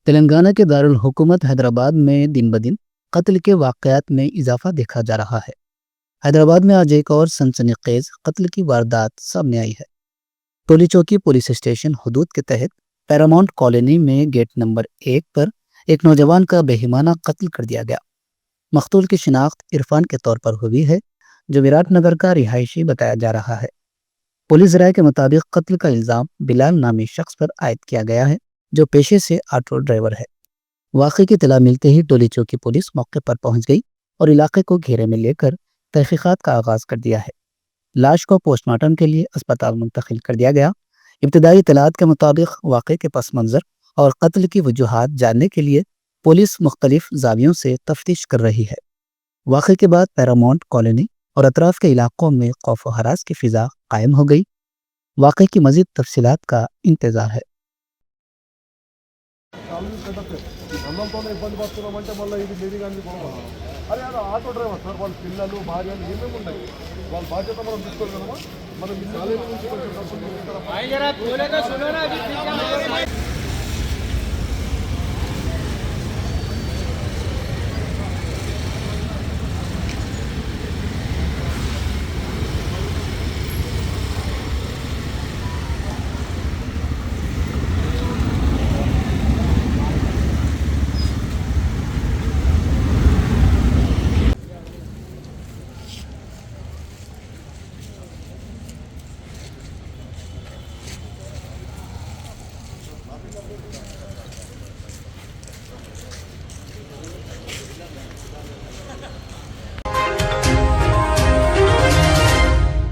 तेलंगाना के दारुल हुकूमत हैदराबाद में दिन ब दिन कत्ल के वाक़यात में इजाफा देखा जा रहा है। हैदराबाद में आज एक और सनसनीखेज कत्ल की वारदात सामने आई है। टोली चौकी पुलिस स्टेशन हदूद के तहत पैरामाउंट कॉलोनी में गेट नंबर 1 पर एक नौजवान का बेहिमाना कत्ल कर दिया गया। मकतूल की शिनाख्त इरफान के तौर पर हुई है, जो विराट नगर का रिहायशी बताया जा रहा है। पुलिस राय के मुताबिक कत्ल का इल्ज़ाम बिलाल नामी शख्स पर आयद किया गया है, जो पेशे से ऑटो ड्राइवर है। वाक़े की इत्तला मिलते ही टोली चौकी पुलिस मौके पर पहुंच गई और इलाके को घेरे में लेकर तहकीकात का आगाज कर दिया है। लाश को पोस्टमार्टम के लिए अस्पताल मुंतकिल कर दिया गया। इब्तदाई इत्तलात के मुताबिक वाक़े के पस मंज़र और कत्ल की वजूहात जानने के लिए पुलिस मुख्तलिफ जावियों से तफ्तीश कर रही है। वाक़े के बाद पैरामाउंट कॉलोनी और अतराफ के इलाकों में खौफ व हरास की फ़िज़ा कायम हो गई। वाक़े की मज़ीद तफसीलात का इंतज़ार है। అన్నంతోనే ఇబ్బంది పడుతున్నామంటే మళ్ళీ ఇది లీడింగ్ అన్ని గొడవ. అరే అది ఆటో డ్రైవర్ సార్, వాళ్ళ పిల్లలు భార్యలు ఏమేమి ఉన్నాయి, వాళ్ళ బాధ్యత మనం తీసుకోవాలి కదమ్మా. మనం ఈ కాలేజీ నుంచి కొంచెం డబ్బులు తీసుకురా.